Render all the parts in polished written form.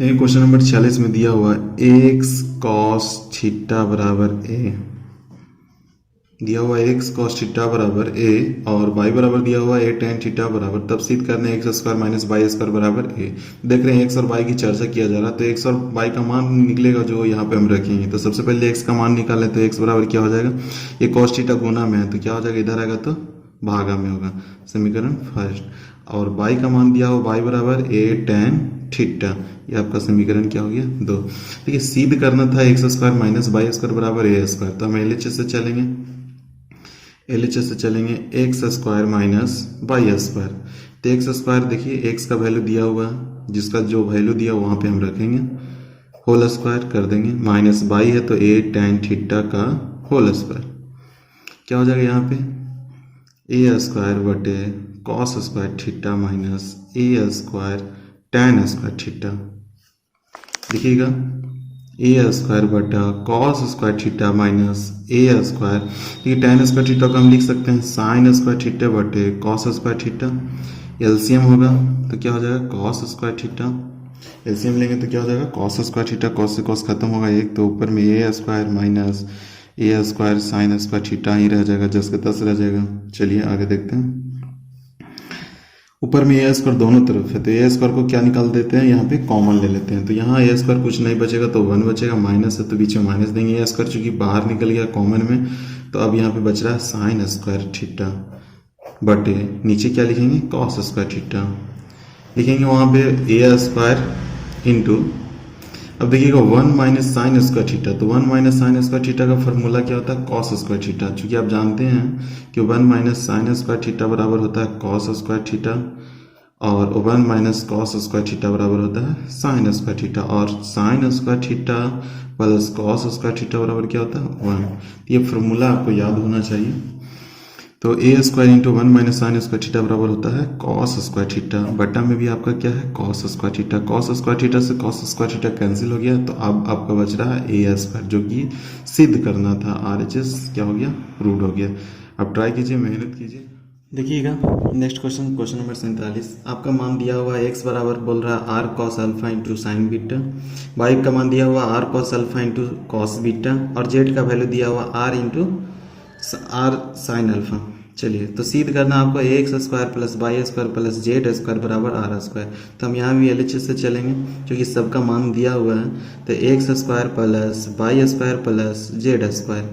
देखिए question number 46 में दिया हुआ एक्स कॉस थीटा बराबर ए, दिया हुआ एक्स कॉस थीटा बराबर ए और वाई बराबर दिया हुआ ए टेन थीटा बराबर, तब सिद्ध करने x square minus y square बराबर ए। देख रहे हैं एक्स और वाई की चर्चा किया जा रहा है, तो एक्स और वाई का मान निकलेगा जो यहाँ पे हम रखेंगे। तो सबसे पहले एक्स का मान निकालें, तो एक्स बराबर क्या हो जाएगा, ये कॉस थीटा गुना में है तो क्या हो जाएगा, इधर आएगा तो भागा में होगा, समीकरण फर्स्ट। और वाई का मान दिया हुआ वाई बराबर ए टेन थीटा, ये आपका समीकरण क्या हो गया दो। देखिए सिद्ध करना था x square minus y square बराबर ए स्क्वायर, तो हम एलएचएस से चलेंगे, एलएचएस से चलेंगे x square minus y square. तो एक्स स्क्वायर देखिए एक्स का वैल्यू दिया हुआ है, जिसका जो वैल्यू दिया वहाँ पे हम रखेंगे, होल स्क्वायर कर देंगे, माइनस वाई है तो ए टेन थीटा का होल स्क्वायर, क्या हो जाएगा यहाँ पे ए स्क्वायर बटे कॉस स्क्वायर थीटा माइनस ए स्क्वायर टेन स्क्वायर थीटा। देखिएगा ए स्क्वायर बटा कॉस स्क्वायर थीटा माइनस ए स्क्वायर, ये टेन स्क्वायर थीटा को हम लिख सकते हैं साइन स्क्वायर थीटा बटे कॉस स्क्वायर थीटा। एलसीएम होगा तो क्या हो जाएगा कॉस स्क्वायर थीटा, एलसीएम लेंगे तो क्या हो जाएगा कॉस स्क्वायर थीटा, कॉस से कॉस खत्म होगा एक, तो ऊपर में ए स्क्वायर माइनस ए स्क्वायर साइन स्क्वायर थीटा ही रह जाएगा, 10 का 10 रह जाएगा। चलिए आगे देखते हैं, ऊपर में ए स्क्वायर दोनों तरफ है तो ए स्क्वायर को क्या निकाल देते हैं, यहाँ पे कॉमन ले लेते हैं, तो यहाँ ए स्क्वायर कुछ नहीं बचेगा तो 1 बचेगा, माइनस है तो बीच में माइनस देंगे, ए स्क्वायर चूंकि बाहर निकल गया कॉमन में, तो अब यहाँ पे बच रहा है साइन स्क्वायर थीटा बटे नीचे क्या लिखेंगे कॉस स्क्वायर थीटा, लिखेंगे वहाँ पे ए स्क्वायर इंटू, अब देखिएगा 1 माइनस साइन स्क्वायर थीटा, तो 1 माइनस साइन स्क्वायर थीटा का फॉर्मूला क्या होता है कॉस स्क्वायर थीटा, चूंकि आप जानते हैं कि 1 माइनस साइन स्क्वायर थीटा बराबर होता है कॉस स्क्वायर थीटा, और 1 माइनस कॉस स्क्वायर थीटा बराबर होता है साइन स्क्वायर थीटा, और sign square theta plus cos square theta बराबर क्या होता है 1। ये फॉर्मूला आपको याद होना चाहिए। तो ए square into 1 minus sine square theta बराबर होता है कॉस स्क्वायर थीटा, बटा में भी आपका क्या है cos square theta, cos square theta से कॉस स्क्वायर थीटा कैंसिल हो गया, तो अब आपका बच रहा है ए स्क्वायर, जो कि सिद्ध करना था, आरएचएस क्या हो गया प्रूव्ड हो गया। अब ट्राई कीजिए, मेहनत कीजिए। देखिएगा नेक्स्ट क्वेश्चन, क्वेश्चन नंबर 47, आपका मान दिया हुआ एक्स बराबर बोल रहा है r cos alpha into sine beta, y का मान दिया हुआ r cos alpha into cos beta, और जेड का वैल्यू दिया हुआ r into r sine alpha. चलिए तो सिद्ध करना आपको x square plus y square plus z square बराबर आर स्क्वायर, तो हम यहाँ भी एलएचएस से चलेंगे क्योंकि सबका मान दिया हुआ है, तो x square plus y square plus z square.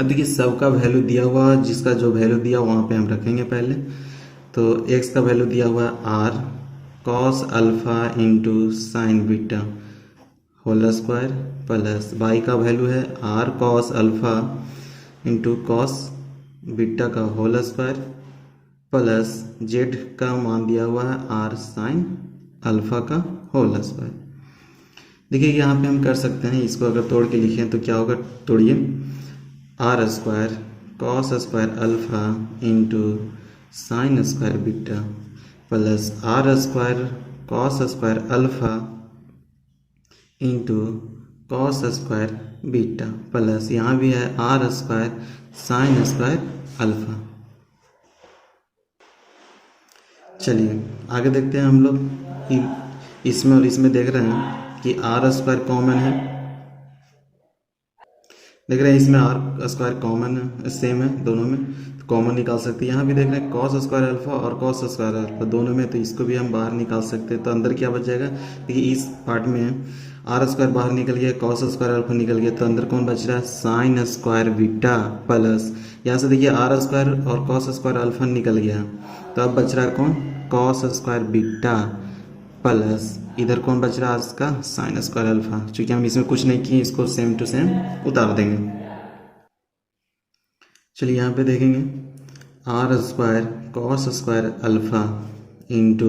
अब देखिए सबका वैल्यू दिया हुआ, जिसका जो वैल्यू दिया वहाँ पे हम रखेंगे पहले, तो एक्स का वैल्यू दिया हुआ है r cos alpha into sine beta whole square, plus y का वैल्यू है r cos alpha into cos beta का होल स्क्वायर, प्लस जेड का मान दिया हुआ है आर साइन अल्फा का होल स्क्वायर। देखिए यहाँ पे हम कर सकते हैं, इसको अगर तोड़ के लिखें तो क्या होगा, तोड़िए, R square cos square alpha into sine square beta plus R square cos square alpha into cos square beta, plus यहाँ भी है R square sine square alpha. चलिए आगे देखते हैं हम लोग, इसमें और इसमें देख रहे हैं कि आर स्क्वायर कॉमन है, देख रहे हैं इसमें आर स्क्वायर कॉमन है, सेम है दोनों में, तो कॉमन निकाल सकते हैं। यहाँ भी देख रहे हैं कॉस स्क्वायर अल्फा और कॉस स्क्वायर अल्फा दोनों में, तो इसको भी हम बाहर निकाल सकते हैं। तो अंदर क्या बच जाएगा, देखिए इस पार्ट में आर स्क्वायर बाहर निकल गया, कॉस स्क्वायर अल्फा निकल गया, तो अंदर कौन बच रहा है साइन स्क्वायर बीटा, प्लस यहाँ से देखिए आर स्क्वायर और कॉस स्क्वायर अल्फा निकल गया, तो अब बच रहा है कौन कॉस स्क्वायर बीटा, प्लस इधर कौन बच रहा है इसका साइन स्क्वायर अल्फा, चूंकि हम इसमें कुछ नहीं किए, इसको सेम टू सेम उतार देंगे। चलिए यहाँ पे देखेंगे r square cos square alpha into,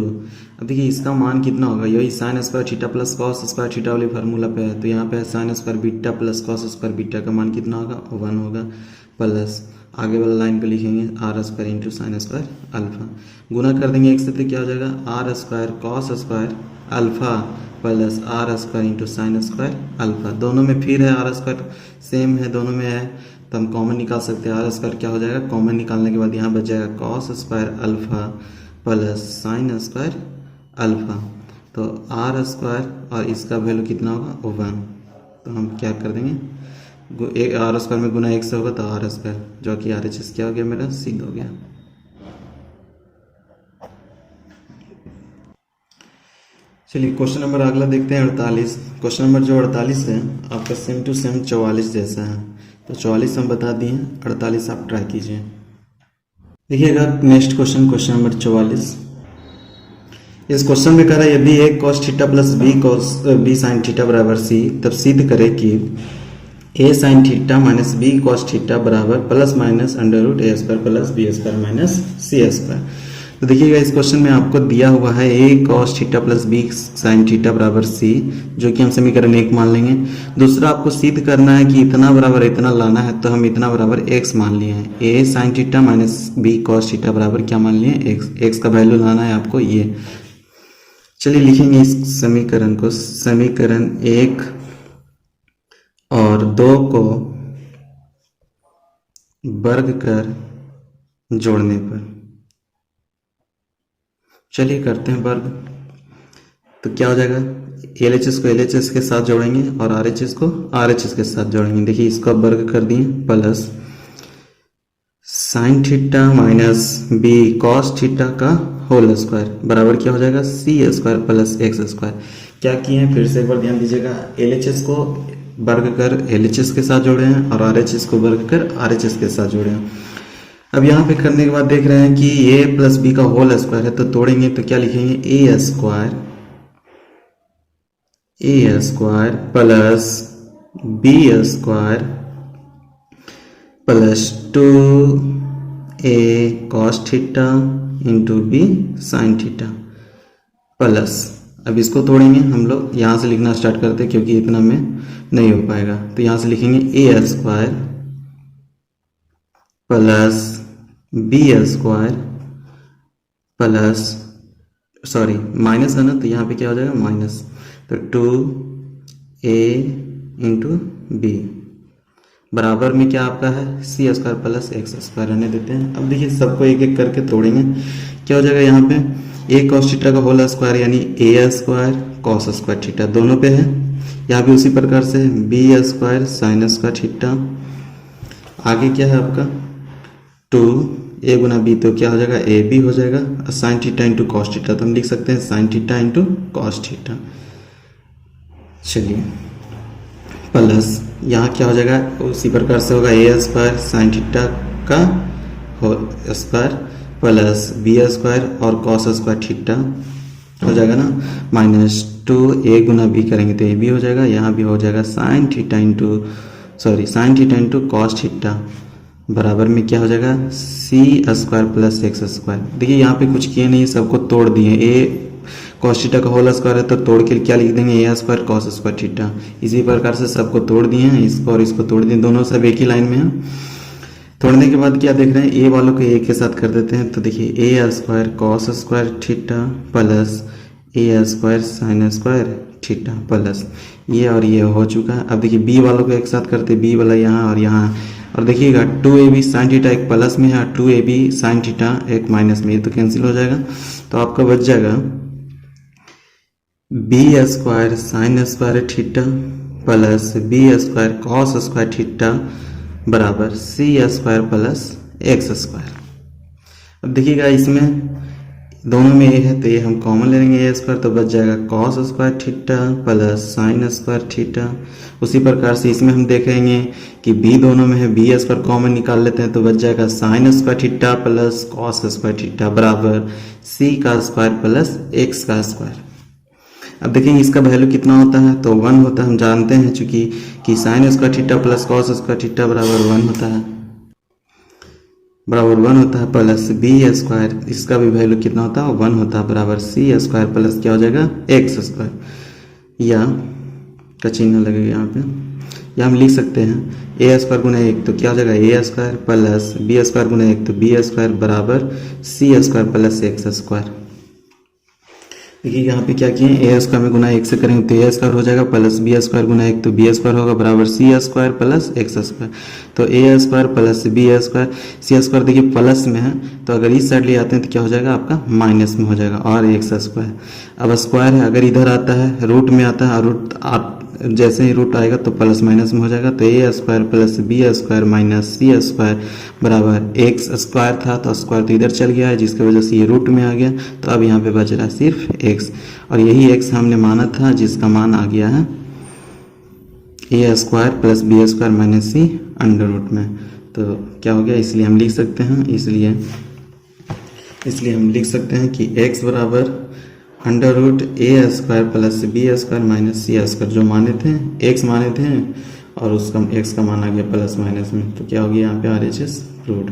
अब देखिए इसका मान कितना होगा, यही sine square theta plus cos square theta वाले फार्मूला पे है, तो यहाँ पे sine square beta plus cos square beta का मान कितना होगा 1 होगा, प्लस आगे वाला लाइन पे लिखेंगे R square into sine square alpha, गुना कर देंगे एक से, तो क्या हो जाएगा R square cos square alpha plus R square into sine square alpha, दोनों में फिर है आर स्क्वायर सेम है, दोनों में है, तो हम कॉमन निकाल सकते हैं। आर स्क्वायर क्या हो जाएगा, कॉमन निकालने के बाद यहाँ बच जाएगा cos square alpha plus sign square alpha, तो आर स्क्वायर और इसका वैल्यू कितना होगा 1। तो हम क्या कर देंगे, आर स्क्वायर में गुना 1 से होगा तो आर स्क्वायर, जो कि आर एच एस क्या हो गया मेरा सिद्ध हो गया। चलिए क्वेश्चन नंबर अगला देखते हैं 48। क्वेश्चन नंबर जो 48 है आपका सेम टू सेम 44 जैसा है, तो 44 हम बता दिए, 48 आप ट्राई कीजिए। देखिएगा नेक्स्ट क्वेश्चन नंबर 44। इस क्वेश्चन में कह रहा है यदि A cos theta plus B sine theta बराबर सी, तब सिद्ध करे कि A sine theta minus B cos theta बराबर प्लस माइनस अंडर रूट ए square plus B square minus सी स्क्वायर। तो देखिएगा इस क्वेश्चन में आपको दिया हुआ है A cos theta plus B sine theta बराबर सी, जो कि हम समीकरण 1 मान लेंगे। दूसरा आपको सिद्ध करना है कि इतना बराबर इतना लाना है, तो हम इतना बराबर x मान लिए हैं। A sine theta minus B cos theta बराबर क्या मान लिए x का वैल्यू लाना है आपको ये। चलिए लिखेंगे इस समीकरण को, समीकरण 1 और 2 को वर्ग कर जोड़ने पर, चलिए करते हैं वर्ग। तो क्या हो जाएगा, LHS को LHS के साथ जोड़ेंगे और RHS को RHS के साथ जोड़ेंगे। देखिए इसको वर्ग कर दिए, plus sine theta minus B cos theta का होल स्क्वायर बराबर क्या हो जाएगा c square plus x square. क्या किए हैं फिर से एक बार ध्यान दीजिएगा, LHS को वर्ग कर LHS के साथ जोड़े हैं और RHS को वर्ग कर RHS के साथ जोड़े हैं। अब यहाँ पे करने के बाद देख रहे हैं कि a प्लस बी का होल स्क्वायर है, तो तोड़ेंगे तो क्या लिखेंगे A square plus B square plus 2a cos theta into B sine theta plus, अब इसको तोड़ेंगे हम लोग, यहाँ से लिखना स्टार्ट करते हैं क्योंकि इतना में नहीं हो पाएगा। तो यहाँ से लिखेंगे A square plus B square plus, sorry minus है ना, तो यहाँ पे क्या हो जाएगा माइनस, तो 2a इंटू बी बराबर में क्या आपका है सी स्क्वायर प्लस एक्स स्क्वायर रहने देते हैं। अब देखिए सबको एक एक करके तोड़ेंगे, क्या हो जाएगा यहाँ पे ए कॉस थीटा का होल स्क्वायर यानी a square cos square theta दोनों पे है। यहाँ पे उसी प्रकार से b square sine square theta, आगे क्या है आपका 2a गुना बी, तो क्या हो जाएगा ए बी हो जाएगा, sine theta into cos theta, तो हम लिख सकते हैं sine theta into cos theta. चलिए प्लस यहाँ क्या हो जाएगा उसी प्रकार से होगा ए स्क्वायर साइन थीटा का whole square plus B square और कॉस स्क्वायर थीटा हो जाएगा ना, माइनस 2a गुना बी करेंगे तो ए बी हो जाएगा, यहाँ भी हो जाएगा sine theta into cos theta बराबर में क्या हो जाएगा c square plus x square. देखिए यहाँ पे कुछ किए नहीं, सबको तोड़ दिए, ए कॉस थीटा का होल स्क्वायर है तो तोड़ के क्या लिख देंगे ए स्क्वायर कॉस स्क्वायर थीटा। इसी प्रकार से सबको तोड़ दिए हैं, इसको और इसको तोड़ दिए, दोनों सब एक ही लाइन में है। तोड़ने के बाद क्या देख रहे हैं ए वालों को ए के साथ कर देते हैं, तो देखिए a square cos square theta plus a square sine square theta plus ये और ये हो चुका है। अब देखिए बी वालों को एक साथ करते, बी वाला यहाँ और यहाँ, और देखिएगा 2ab साइन थीटा एक प्लस में है, 2ab साइन थीटा एक माइनस में, ये तो कैंसिल हो जाएगा। तो आपका बच जाएगा b square sine square theta plus B square cos square theta बराबर c square plus x square. अब देखिएगा इसमें दोनों में ए है तो ये हम कॉमन ले लेंगे ए स्क्वायर, तो बच जाएगा cos square theta plus sign square theta. उसी प्रकार से इसमें हम देखेंगे कि बी दोनों में है, बी स्क्वायर कॉमन निकाल लेते हैं तो बच जाएगा sign square theta plus cos square theta बराबर सी का स्क्वायर प्लस एक्स का स्क्वायर। अब देखेंगे इसका वैल्यू कितना होता है, तो 1 होता है, हम जानते हैं चूंकि कि sign square theta plus cos square theta बराबर 1 होता है, बराबर 1 होता है प्लस बी स्क्वायर, इसका भी वैल्यू कितना होता है 1 होता है बराबर सी स्क्वायर प्लस क्या हो जाएगा एक्स स्क्वायर, या का चिन्ह लगेगा यहाँ पे, या हम लिख सकते हैं ए स्क्वायर गुना 1 तो क्या हो जाएगा ए स्क्वायर प्लस बी स्क्वायर गुना 1 तो बी स्क्वायर बराबर c square plus x square. देखिए यहाँ पे क्या किए, ए स्क्वायर में गुना 1 से करेंगे तो ए स्क्वायर हो जाएगा, प्लस बी स्क्वायर गुना 1 तो बी स्क्वायर होगा, बराबर c square plus x square. तो ए स्क्वायर प्लस बी स्क्वायर, सी स्क्वायर देखिए प्लस में है तो अगर इस साइड ले आते हैं तो क्या हो जाएगा आपका माइनस में हो जाएगा, और एक्स स्क्वायर। अब स्क्वायर है, अगर इधर आता है रूट में आता है, और रूट जैसे ही रूट आएगा तो प्लस माइनस में हो जाएगा, तो ए square plus B square minus सी स्क्वायर बराबर एक्स स्क्वायर था तो स्क्वायर तो इधर चल गया है जिसकी वजह से ये रूट में आ गया, तो अब यहाँ पे बच रहा है सिर्फ एक्स, और यही एक्स हमने माना था जिसका मान आ गया है a square plus B square minus c under root में। तो क्या हो गया, इसलिए हम लिख सकते हैं, इसलिए हम लिख सकते हैं कि एक्स बराबर अंडर रूट ए square plus B square minus सी स्क्वायर, जो माने थे एक्स माने थे और उसका एक्स का मान आ गया प्लस माइनस में, तो क्या हो गया यहाँ पे आर एच एस रूट।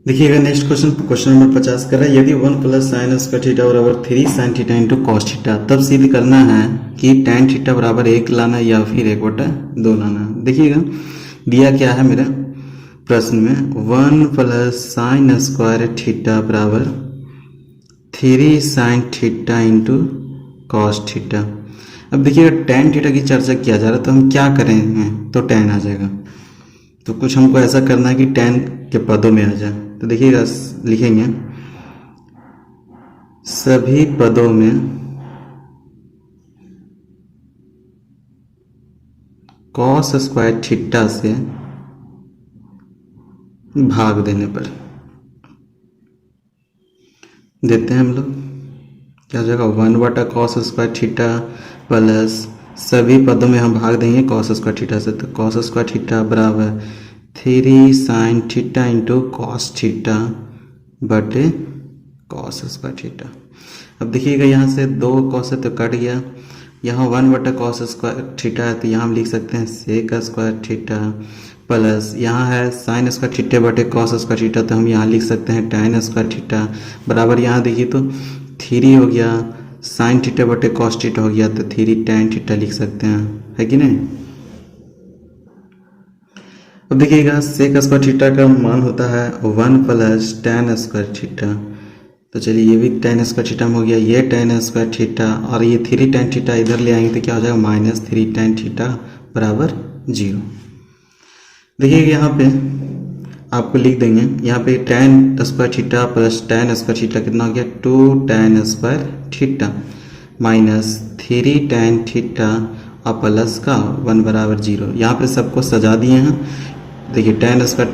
देखिएगा नेक्स्ट क्वेश्चन नंबर 50 कर रहा है, यदि 1 प्लस साइन स्क्वायर थीटा बराबर 3 sign theta into cos theta, तब सिद्ध करना है कि tan थीटा बराबर 1 लाना या फिर 1/2 लाना। देखिएगा दिया क्या है मेरा प्रश्न में, 1 प्लस साइन स्क्वायर थीटा बराबर 3 sign theta into cos theta. अब देखिएगा tan थीटा की चर्चा किया जा रहा है तो हम क्या करेंगे, तो tan आ जाएगा, तो कुछ हमको ऐसा करना है कि tan के पदों में आ जाए। तो देखिएगा लिखेंगे सभी पदों में कॉस स्क्वायर थीटा से भाग देने पर देते हैं हम लोग, क्या हो जाएगा 1/cos स्क्वायर थीटा प्लस सभी पदों में हम भाग देंगे कॉस स्क्वायर थीटा से, तो कॉस स्क्वायर थीटा बराबर 3 sign theta into cos theta बटे कॉस स्क्वायर थीटा। अब देखिएगा यहाँ से 2 कॉस है तो कट गया, यहाँ 1/cos स्क्वायर थीटा है तो यहाँ हम लिख सकते हैं सेक स्क्वायर थीटा प्लस यहाँ है साइन स्क्वायर थीटा बटे कॉस स्क्वायर थीटा, तो हम यहाँ लिख सकते हैं tan स्क्वायर थीटा बराबर, यहाँ देखिए तो 3 हो गया साइन थीटा बटे कॉस थीटा हो गया तो 3 tan थीटा लिख सकते हैं, है कि नहीं। अब देखिएगा सेक स्क्वायर थीटा का मान होता है 1 प्लस tan स्क्वायर थीटा, तो चलिए ये भी tan स्क्वायर थीटा में हो गया, ये tan स्क्वायर थीटा और ये 3 tan थीटा इधर ले आएंगे तो क्या हो जाएगा -3 tan थीटा बराबर 0। देखिए यहाँ पे आपको लिख देंगे, यहाँ पे tan square theta plus tan square theta कितना हो गया 2 tan square theta minus 3 tan theta और प्लस का 1 बराबर 0। यहाँ पे सबको सजा दिए हैं, देखिए tan square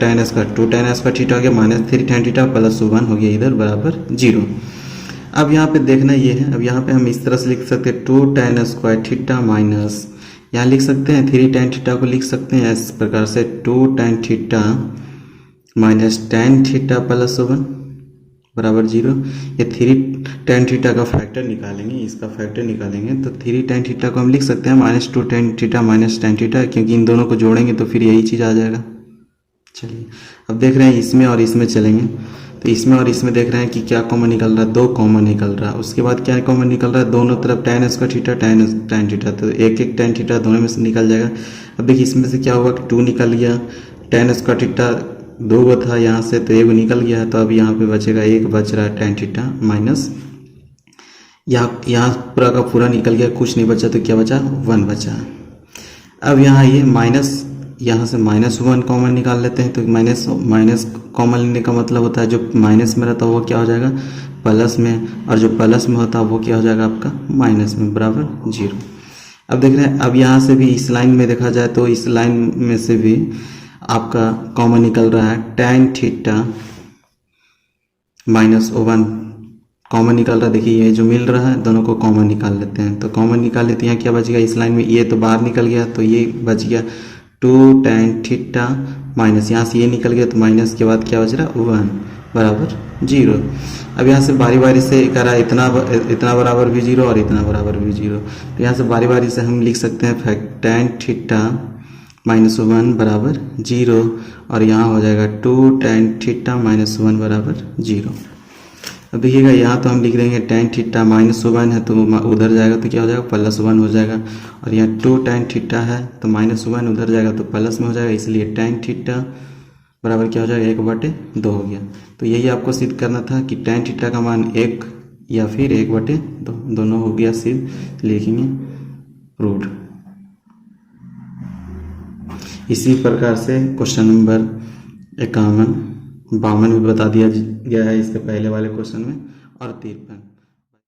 2 tan square theta हो गया -3 tan थीटा प्लस 1 हो गया इधर बराबर 0। अब यहाँ पे देखना ये है, अब यहाँ पे हम इस तरह से लिख सकते हैं 2 tan स्क्वायर थीटा माइनस यहाँ लिख सकते हैं 3 tan थीटा को लिख सकते हैं इस प्रकार से 2 tan theta minus tan theta plus 1 बराबर 0। ये 3 tan थीटा का फैक्टर निकालेंगे, इसका फैक्टर निकालेंगे तो 3 tan थीटा को हम लिख सकते हैं -2 tan theta minus tan theta, क्योंकि इन दोनों को जोड़ेंगे तो फिर यही चीज़ आ जाएगा। चलिए अब देख रहे हैं इसमें और इसमें चलेंगे, तो इसमें और इसमें देख रहे हैं कि क्या कॉमन निकल रहा है, 2 कॉमन निकल रहा है। उसके बाद क्या कॉमन निकल रहा है, दोनों तरफ tan square theta tan theta, तो एक tan थीटा दोनों में से निकल जाएगा। अब देखिए इसमें से क्या हुआ कि 2 निकल गया, tan स्क्वायर थीटा 2 गो था यहाँ से तो 1 निकल गया, तो अब यहाँ पे बचेगा 1 बच रहा है tan थीटा माइनस यहाँ पूरा का पूरा निकल गया, कुछ नहीं बचा तो क्या बचा 1 बचा। अब यहाँ ये माइनस यहाँ से -1 कॉमन निकाल लेते हैं, तो माइनस कॉमन लेने का मतलब होता है जो माइनस में रहता है वो क्या हो जाएगा प्लस में, और जो प्लस में होता है वो क्या हो जाएगा आपका माइनस में बराबर 0। अब देख रहे हैं, अब यहाँ से भी इस लाइन में देखा जाए तो इस लाइन में से भी आपका कॉमन निकल रहा है tan थीटा -1 कॉमन निकल रहा है। देखिए ये जो मिल रहा है दोनों को कॉमन निकाल लेते हैं, तो कॉमन निकाल लेते हैं, क्या बच गया इस लाइन में, ये तो बाहर निकल गया तो ये बच गया 2 tan थीटा माइनस यहाँ से ये निकल गया तो माइनस के बाद क्या बच रहा 1 बराबर 0। अब यहाँ से बारी बारी से करा इतना बराबर भी 0 और इतना बराबर भी 0, तो यहाँ से बारी बारी से हम लिख सकते हैं फैक्ट tan थीटा -1 बराबर 0 और यहाँ हो जाएगा 2 tan थीटा -1 बराबर 0। अब देखिएगा यहाँ तो हम लिख देंगे tan थीटा -1 है तो उधर जाएगा तो क्या हो जाएगा +1 हो जाएगा, और यहाँ 2 tan थीटा है तो -1 उधर जाएगा तो प्लस में हो जाएगा, इसलिए tan थीटा बराबर क्या हो जाएगा, 1/2 हो गया। तो यही आपको सिद्ध करना था कि tan थीटा का मान 1 या फिर 1/2, दोनों हो गया सिद्ध, लिखेंगे प्रूव्ड। इसी प्रकार से क्वेश्चन नंबर 51, 52 भी बता दिया गया है इसके पहले वाले क्वेश्चन में, और 53।